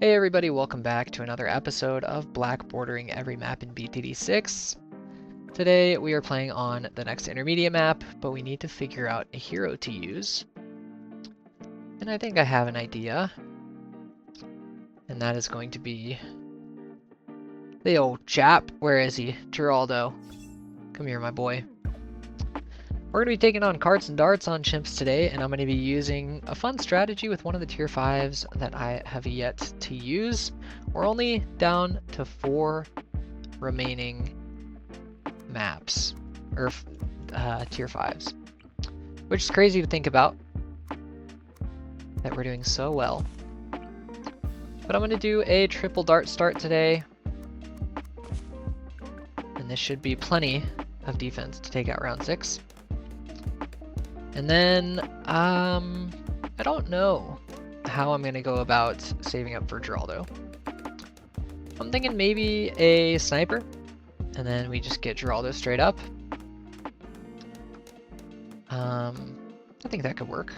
Hey everybody, welcome back to another episode of Black Bordering Every Map in BTD6. Today we are playing on the next intermediate map, but we need to figure out a hero to use. And I think I have an idea. And that is going to be the old chap. Where is he? Geraldo. Come here, my boy. We're going to be taking on Karts and Darts on chimps today, and I'm going to be using a fun strategy with one of the tier 5s that I have yet to use. We're only down to 4 remaining maps, or tier 5s, which is crazy to think about, that we're doing so well. But I'm going to do a triple dart start today, and this should be plenty of defense to take out round 6. And then, I don't know how I'm going to go about saving up for Geraldo. I'm thinking maybe a sniper, and then we just get Geraldo straight up. I think that could work.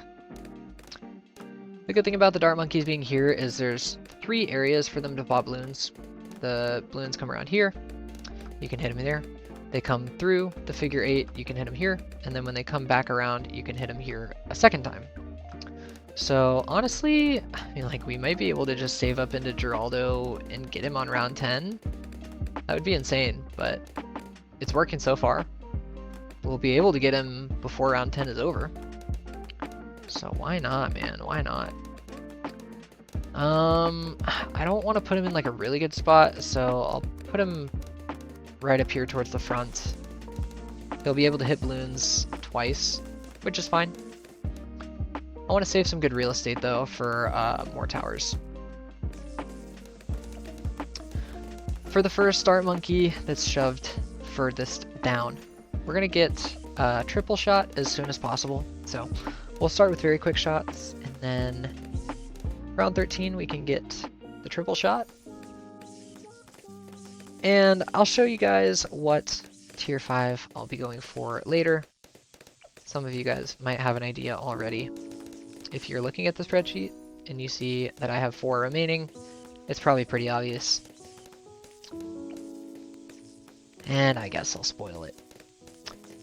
The good thing about the dart monkeys being here is there's 3 areas for them to pop balloons. The balloons come around here, you can hit them there. They come through the figure 8, you can hit them here, and then when they come back around, you can hit them here a second time. So honestly, I mean, like, we might be able to just save up into Geraldo and get him on round 10. That would be insane, but it's working so far. We'll be able to get him before round 10 is over. So why not, man? Why not? I don't want to put him in like a really good spot, so I'll put him right up here towards the front. He'll be able to hit balloons twice, which is fine. I want to save some good real estate though for more towers. For the first dart monkey that's shoved furthest down, we're gonna get a triple shot as soon as possible. So we'll start with very quick shots, and then round 13 we can get the triple shot. And I'll show you guys what tier 5 I'll be going for later. Some of you guys might have an idea already. If you're looking at the spreadsheet and you see that I have 4 remaining, it's probably pretty obvious. And I guess I'll spoil it.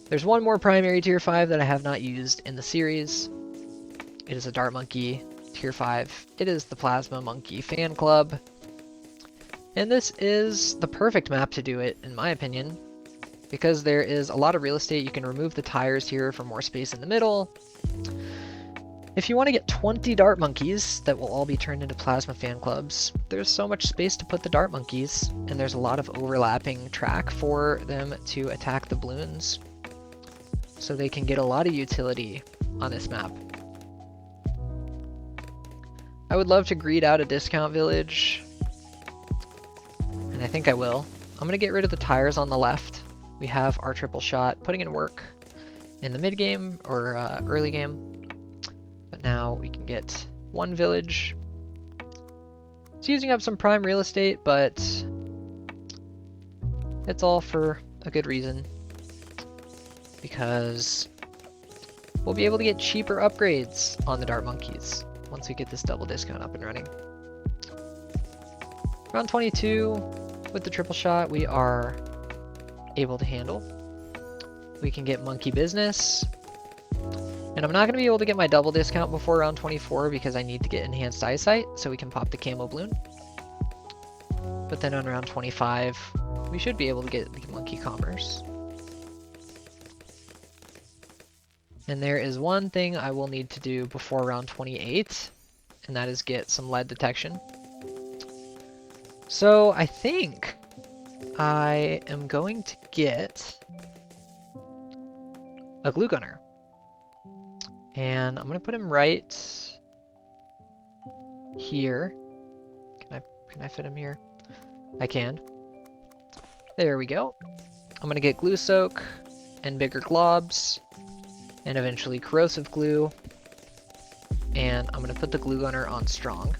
There's one more primary tier 5 that I have not used in the series. It is a dart monkey tier 5. It is the Plasma Monkey Fan Club. And this is the perfect map to do it, in my opinion, because there is a lot of real estate. You can remove the tires here for more space in the middle. If you want to get 20 dart monkeys that will all be turned into plasma fan clubs, there's so much space to put the dart monkeys, and there's a lot of overlapping track for them to attack the balloons, so they can get a lot of utility on this map. I would love to greed out a discount village, and I think I will. I'm going to get rid of the tires on the left. We have our triple shot putting in work in the mid game or early game. But now we can get one village. It's using up some prime real estate, but it's all for a good reason. Because we'll be able to get cheaper upgrades on the dart monkeys once we get this double discount up and running. Round 22, with the triple shot, we are able to handle. We can get monkey business. And I'm not going to be able to get my double discount before round 24 because I need to get enhanced eyesight so we can pop the camo balloon. But then on round 25, we should be able to get the monkey commerce. And there is one thing I will need to do before round 28, and that is get some lead detection. So I think I am going to get a glue gunner. And I'm going to put him right here. Can I fit him here? I can. There we go. I'm going to get glue soak and bigger globs and eventually corrosive glue. And I'm going to put the glue gunner on strong.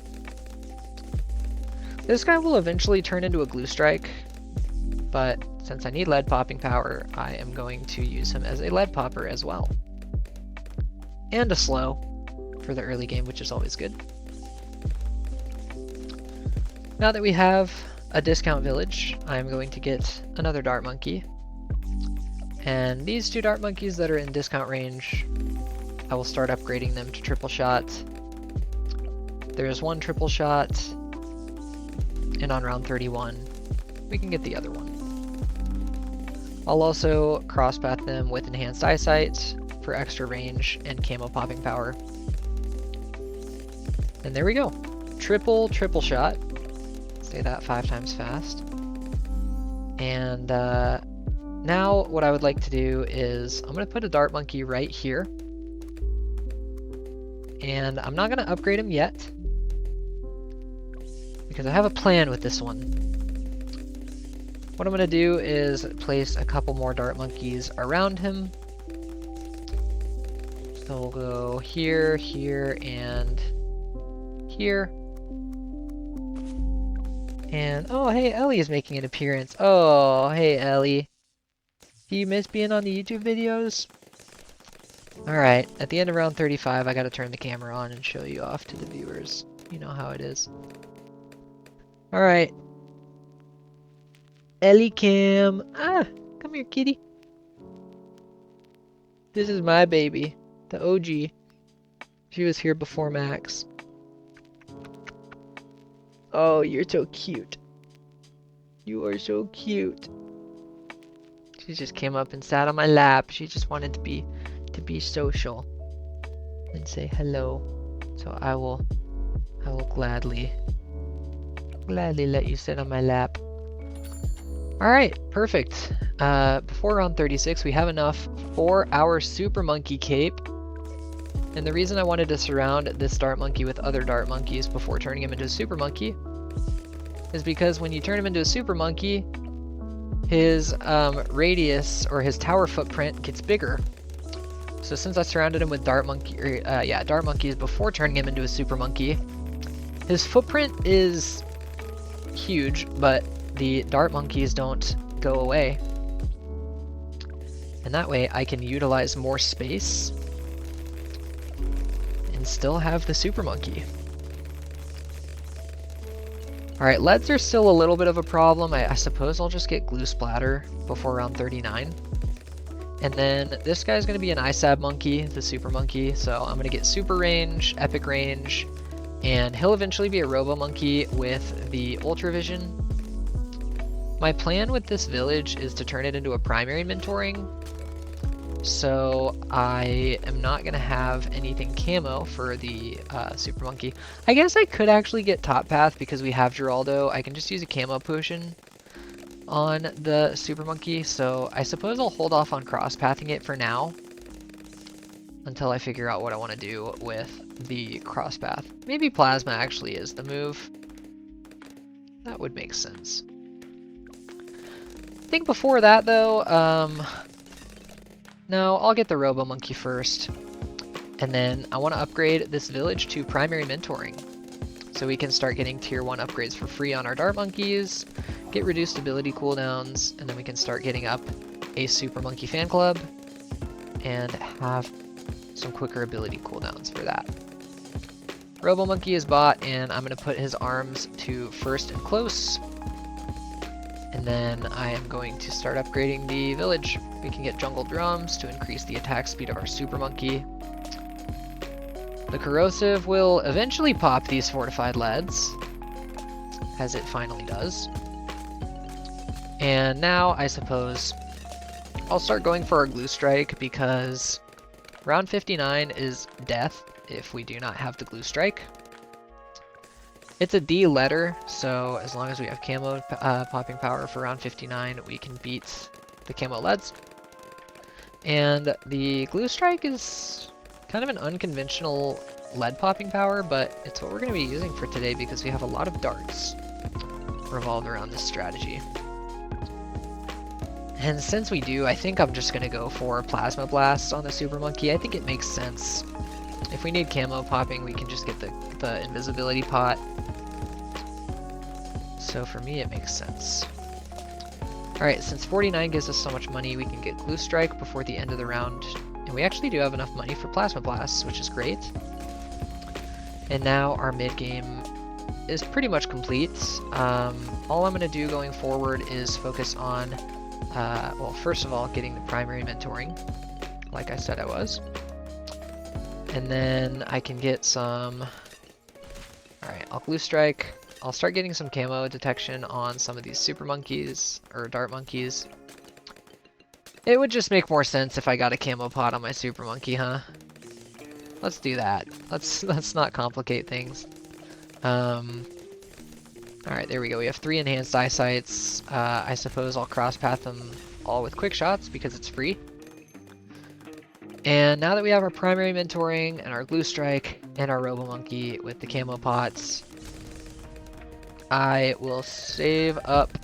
This guy will eventually turn into a glue strike, but since I need lead popping power, I am going to use him as a lead popper as well. And a slow for the early game, which is always good. Now that we have a discount village, I'm going to get another dart monkey. And these 2 dart monkeys that are in discount range, I will start upgrading them to triple shot. There's 1 triple shot, and on round 31, we can get the other one. I'll also crosspath them with enhanced eyesight for extra range and camo popping power. And there we go. Triple shot. Say that 5 times fast. And now what I would like to do is I'm going to put a dart monkey right here. And I'm not going to upgrade him yet, because I have a plan with this one. What I'm going to do is place a couple more dart monkeys around him. So we'll go here, here, and here. And, oh, hey, Ellie is making an appearance. Oh, hey, Ellie. Do you miss being on the YouTube videos? Alright, at the end of round 35, I gotta turn the camera on and show you off to the viewers. You know how it is. Alright. Ellie Cam. Ah, come here, kitty. This is my baby, the OG. She was here before Max. Oh, you're so cute. You are so cute. She just came up and sat on my lap. She just wanted to be social and say hello. So I will gladly let you sit on my lap. Alright, perfect. Before round 36, we have enough for our Super Monkey cape. And the reason I wanted to surround this dart monkey with other dart monkeys before turning him into a Super Monkey is because when you turn him into a Super Monkey, his radius or his tower footprint gets bigger. So since I surrounded him with dart monkeys before turning him into a Super Monkey, his footprint is huge, but the dart monkeys don't go away. And that way I can utilize more space and still have the Super Monkey. Alright, leads are still a little bit of a problem. I suppose I'll just get glue splatter before round 39. And then this guy's going to be an ISAB monkey, the Super Monkey. So I'm going to get super range, epic range, and he'll eventually be a robo monkey with the ultra vision. My plan with this village is to turn it into a primary mentoring. So I am not going to have anything camo for the Super Monkey. I guess I could actually get top path because we have Geraldo. I can just use a camo potion on the Super Monkey. So I suppose I'll hold off on cross pathing it for now until I figure out what I want to do with the cross path. Maybe plasma actually is the move. That would make sense. I think before that though, no, I'll get the Robo Monkey first. And then I want to upgrade this village to primary mentoring. So we can start getting tier 1 upgrades for free on our dart monkeys, get reduced ability cooldowns, and then we can start getting up a Super Monkey fan club and have some quicker ability cooldowns for that. Robo Monkey is bought, and I'm going to put his arms to first and close. And then I am going to start upgrading the village. We can get jungle drums to increase the attack speed of our Super Monkey. The corrosive will eventually pop these fortified leads, as it finally does. And now I suppose I'll start going for our glue strike because round 59 is death if we do not have the glue strike. It's a D letter, so as long as we have camo popping power for round 59, we can beat the camo leads. And the glue strike is kind of an unconventional lead popping power, but it's what we're going to be using for today because we have a lot of darts revolved around this strategy. And since we do, I think I'm just going to go for Plasma Blast on the Super Monkey. I think it makes sense. If we need camo popping, we can just get the invisibility pot. So for me, it makes sense. Alright, since 49 gives us so much money, we can get Glue Strike before the end of the round. And we actually do have enough money for Plasma Blasts, which is great. And now our mid-game is pretty much complete. All I'm going to do going forward is focus on, well, first of all, getting the primary mentoring, like I said I was. And then I can get some... Alright, I'll glue strike. I'll start getting some camo detection on some of these super monkeys, or dart monkeys. It would just make more sense if I got a camo pot on my super monkey, huh? Let's do that. Let's not complicate things. Alright, there we go. We have 3 enhanced eyesights. I suppose I'll cross path them all with quick shots because it's free. And now that we have our primary mentoring and our glue strike and our robo monkey with the camo pots, I will save up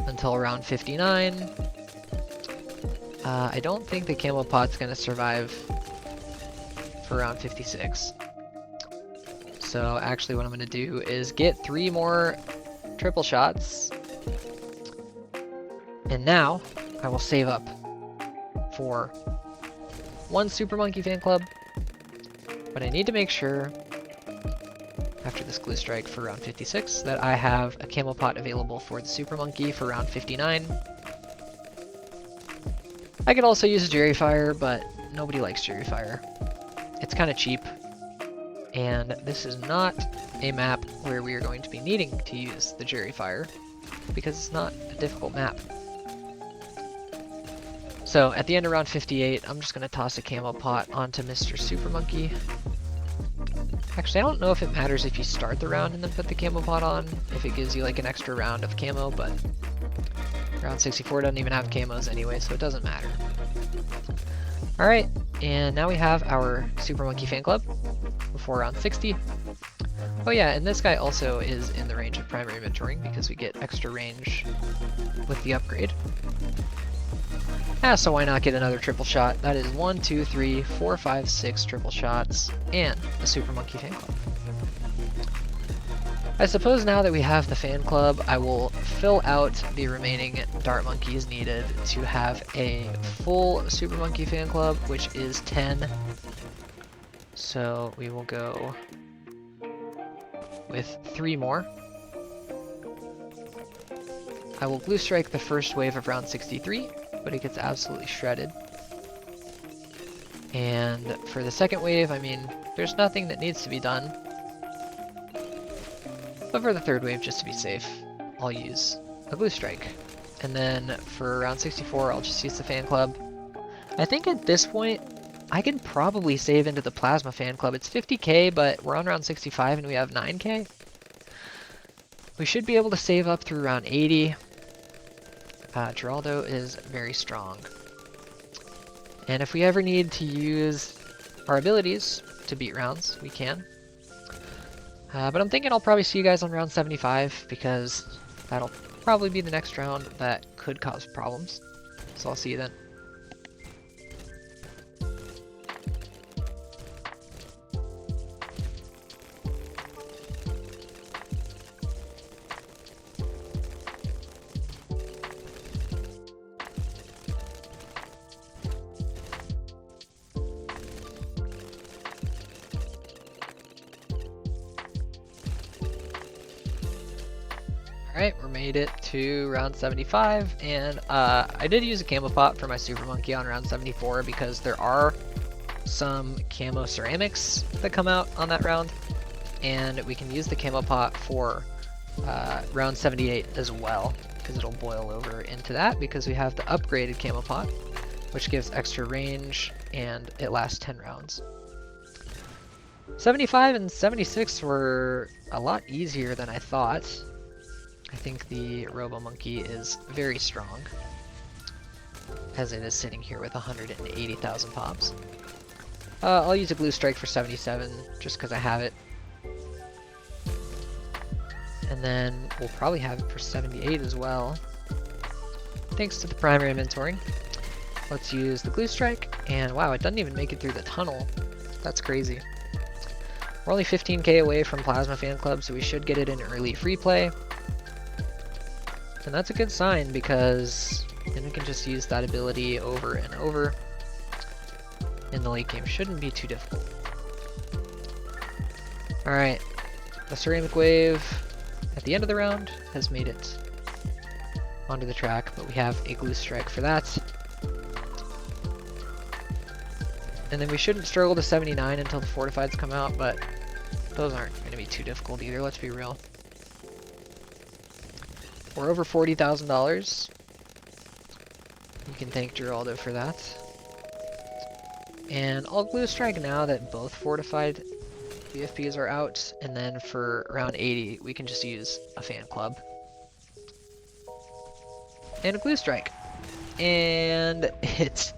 until around 59. I don't think the camo pot's gonna survive for around 56. So actually what I'm gonna do is get 3 more triple shots. And now I will save up for 1 Super Monkey Fan Club. But I need to make sure, after this glue strike for round 56, that I have a camo pot available for the Super Monkey for round 59. I could also use a Jerry Fire, but nobody likes Jerry Fire. It's kind of cheap, and this is not a map where we are going to be needing to use the Jerry Fire, because it's not a difficult map. So at the end of round 58, I'm just going to toss a camo pot onto Mr. Super Monkey. Actually, I don't know if it matters if you start the round and then put the camo pot on, if it gives you like an extra round of camo, but round 64 doesn't even have camos anyway, so it doesn't matter. Alright, and now we have our Super Monkey Fan Club before round 60. Oh yeah, and this guy also is in the range of primary mentoring because we get extra range with the upgrade. So why not get another triple shot? That is 1, 2, 3, 4, 5, 6 triple shots and a Super Monkey Fan Club. I suppose now that we have the fan club, I will fill out the remaining dart monkeys needed to have a full Super Monkey Fan Club, which is 10. So we will go with 3 more. I will glue strike the first wave of round 63, but it gets absolutely shredded. And for the second wave, I mean, there's nothing that needs to be done. But for the third wave, just to be safe, I'll use a glue strike. And then for round 64, I'll just use the fan club. I think at this point, I can probably save into the plasma fan club. It's 50k, but we're on round 65 and we have 9k. We should be able to save up through round 80. Geraldo is very strong. And if we ever need to use our abilities to beat rounds, we can. But I'm thinking I'll probably see you guys on round 75 because that'll probably be the next round that could cause problems. So I'll see you then. Alright, we made it to round 75, and I did use a camo pot for my Super Monkey on round 74 because there are some camo ceramics that come out on that round, and we can use the camo pot for round 78 as well, because it'll boil over into that because we have the upgraded camo pot, which gives extra range, and it lasts 10 rounds. 75 and 76 were a lot easier than I thought. I think the Robo Monkey is very strong, as it is sitting here with 180,000 pops. I'll use a glue strike for 77, just because I have it. And then we'll probably have it for 78 as well, thanks to the primary mentoring. Let's use the glue strike, and wow, it doesn't even make it through the tunnel. That's crazy. We're only 15k away from Plasma Fan Club, so we should get it in early free play. And that's a good sign because then we can just use that ability over and over. And the late game shouldn't be too difficult. Alright, The ceramic wave at the end of the round has made it onto the track, but we have a glue strike for that. And then we shouldn't struggle to 79 until the fortifieds come out, but those aren't going to be too difficult either, let's be real. We're over $40,000. You can thank Geraldo for that. And I'll glue strike now that both fortified BFBs are out, and then for round 80 we can just use a fan club. And a glue strike. And it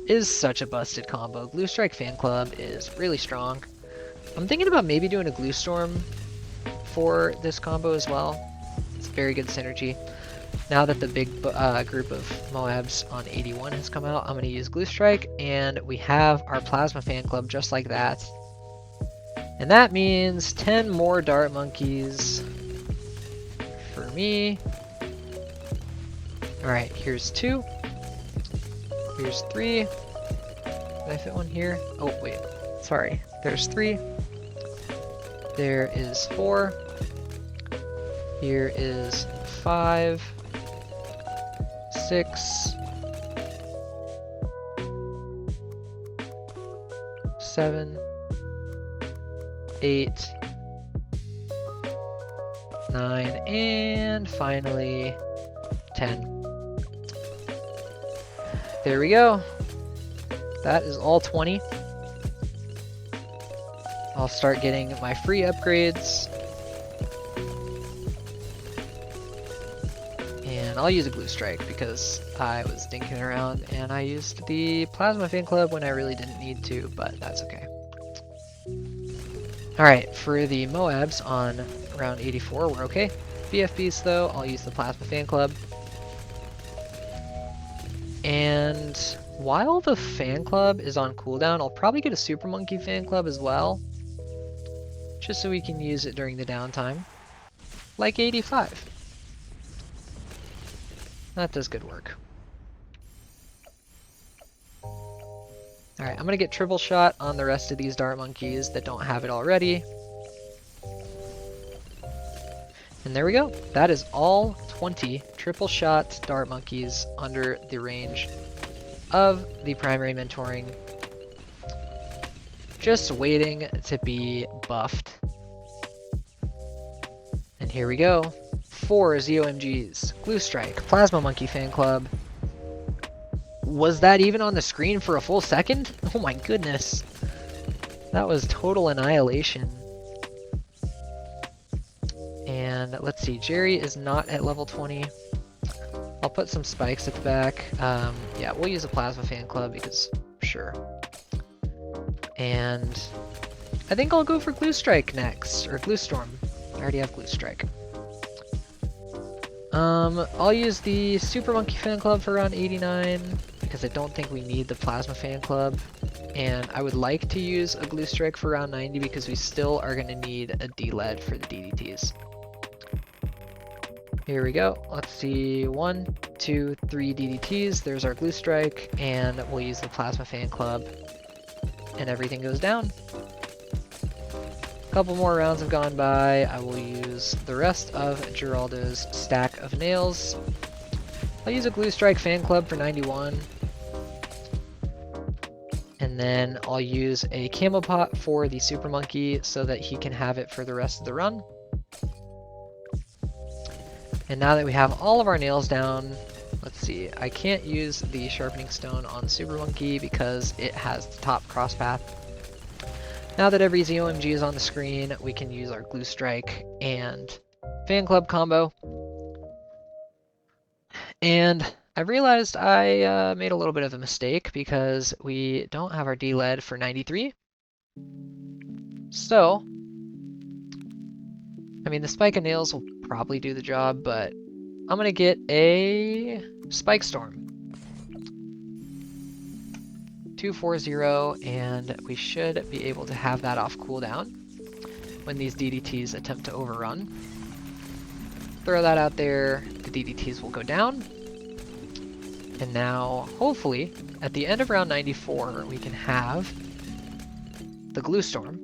is such a busted combo. Glue strike fan club is really strong. I'm thinking about maybe doing a glue storm for this combo as well. It's very good synergy. Now that the big group of Moabs on 81 has come out, I'm going to use glue strike, and we have our plasma fan club just like that. And that means 10 more dart monkeys for me. Alright, here's 2. Here's 3. Can I fit one here? Oh, wait. Sorry. There's 3. There is 4. Here is 5. 6. 7. 8. 9. And finally 10. There we go. That is all 20. I'll start getting my free upgrades. And I'll use a glue strike because I was dinking around and I used the plasma fan club when I really didn't need to, but that's okay. Alright, for the Moabs on round 84, we're okay. BFBs though, I'll use the plasma fan club. And while the fan club is on cooldown, I'll probably get a Super Monkey fan club as well, just so we can use it during the downtime, like 85. That does good work. Alright, I'm gonna get triple shot on the rest of these dart monkeys that don't have it already. And there we go. That is all 20 triple shot dart monkeys under the range of the primary mentoring. Just waiting to be buffed. And here we go. 4 ZOMGs, Glue Strike, Plasma Monkey Fan Club. Was that even on the screen for a full second? Oh my goodness. That was total annihilation. And let's see, Jerry is not at level 20. I'll put some spikes at the back. Yeah, we'll use a Plasma Fan Club because, sure. And I think I'll go for Glue Strike next, or Glue Storm. I already have Glue Strike. I'll use the Super Monkey Fan Club for round 89 because I don't think we need the Plasma Fan Club. And I would like to use a Glue Strike for round 90 because we still are going to need a D-Lead for the DDTs. Here we go. Let's see. 1, 2, 3 DDTs. There's our Glue Strike, and we'll use the Plasma Fan Club, and everything goes down. A couple more rounds have gone by. I will use the rest of Geraldo's stack of nails. I'll use a Glue Strike Fan Club for 91. And then I'll use a Camo Pot for the Super Monkey so that he can have it for the rest of the run. And now that we have all of our nails down, let's see, I can't use the Sharpening Stone on Super Monkey because it has the top cross path. Now that every ZOMG is on the screen, we can use our Glue Strike and Fan Club combo. And I realized I made a little bit of a mistake because we don't have our D-Lead for 93. So, I mean, the Spike and Nails will probably do the job, but I'm gonna get a Spike Storm. 240, and we should be able to have that off cooldown when these DDTs attempt to overrun. Throw that out there, the DDTs will go down. And now, hopefully, at the end of round 94, we can have the Glue Storm.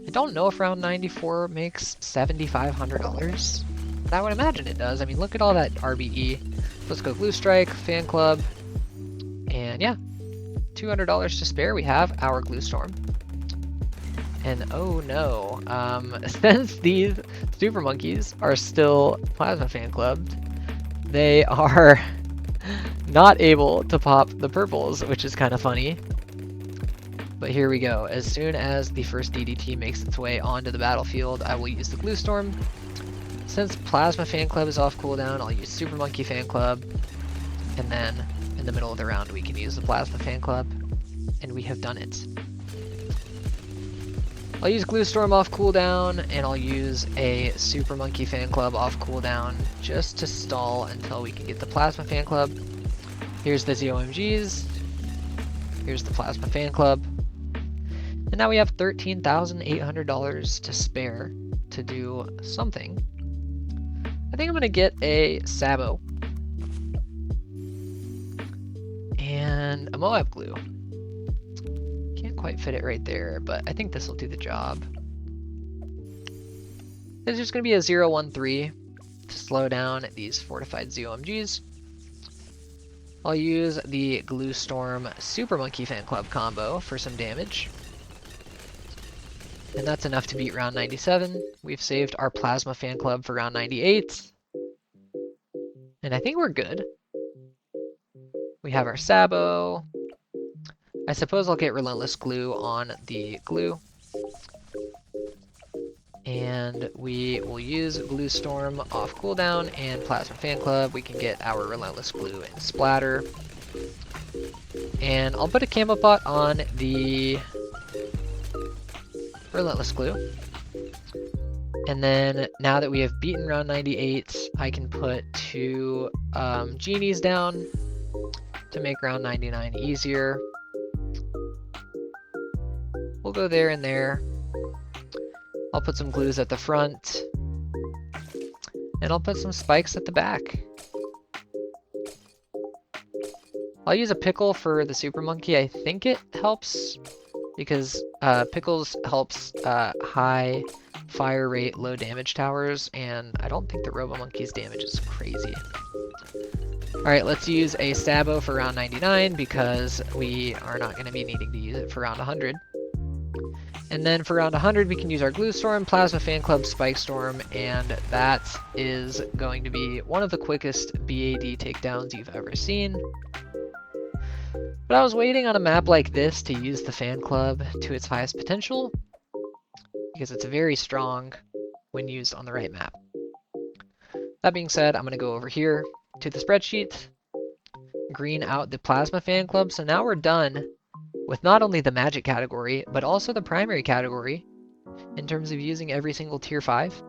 I don't know if round 94 makes $7,500. But I would imagine it does. I mean, look at all that RBE. Let's go Glue Strike, Fan Club, and yeah, $200 to spare. We have our Glue Storm. And oh no, since these Super Monkeys are still Plasma Fan Clubbed, they are not able to pop the purples, which is kind of funny. But here we go. As soon as the first DDT makes its way onto the battlefield, I will use the Glue Storm. Since Plasma Fan Club is off cooldown, I'll use Super Monkey Fan Club. And then in the middle of the round, we can use the Plasma Fan Club. And we have done it. I'll use Glue Storm off cooldown, and I'll use a Super Monkey Fan Club off cooldown just to stall until we can get the Plasma Fan Club. Here's the ZOMGs. Here's the Plasma Fan Club. And now we have $13,800 to spare to do something. I think I'm going to get a Sabo. And a Moab Glue. Can't quite fit it right there, but I think this will do the job. There's just going to be a 0-1-3 to slow down these fortified ZOMGs. I'll use the Glue Storm Super Monkey Fan Club combo for some damage. And that's enough to beat round 97. We've saved our Plasma Fan Club for round 98. And I think we're good. We have our Sabo. I suppose I'll get Relentless Glue on the glue. And we will use Glue Storm off cooldown and Plasma Fan Club. We can get our Relentless Glue and Splatter. And I'll put a Camo Pot on the Relentless Glue. And then now that we have beaten round 98, I can put 2 Genies down to make round 99 easier. We'll go there and there. I'll put some glues at the front. And I'll put some spikes at the back. I'll use a Pickle for the Super Monkey. I think it helps because Pickles helps high fire rate, low damage towers, and I don't think the Robo Monkey's damage is crazy. Alright, let's use a Sabo for round 99 because we are not going to be needing to use it for round 100. And then for round 100, we can use our Glue Storm, Plasma Fan Club, Spike Storm, and that is going to be one of the quickest BAD takedowns you've ever seen. But I was waiting on a map like this to use the Fan Club to its highest potential, because it's very strong when used on the right map. That being said, I'm going to go over here to the spreadsheet, green out the Plasma Fan Club, so now we're done with not only the Magic category, but also the primary category in terms of using every single tier 5.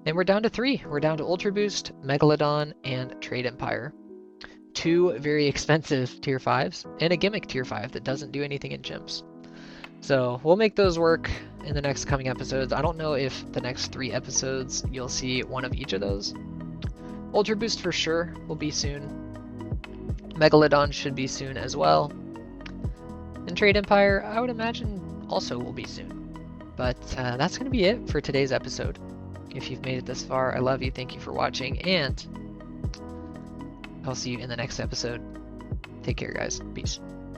And we're down to 3. We're down to Ultra Boost, Megalodon, and Trade Empire. 2 very expensive tier 5s, and a gimmick tier 5 that doesn't do anything in chimps. So we'll make those work in the next coming episodes. I don't know if the next 3 episodes you'll see one of each of those. Ultra Boost for sure will be soon. Megalodon should be soon as well. And Trade Empire, I would imagine, also will be soon. But that's going to be it for today's episode. If you've made it this far, I love you, thank you for watching, and I'll see you in the next episode. Take care, guys. Peace.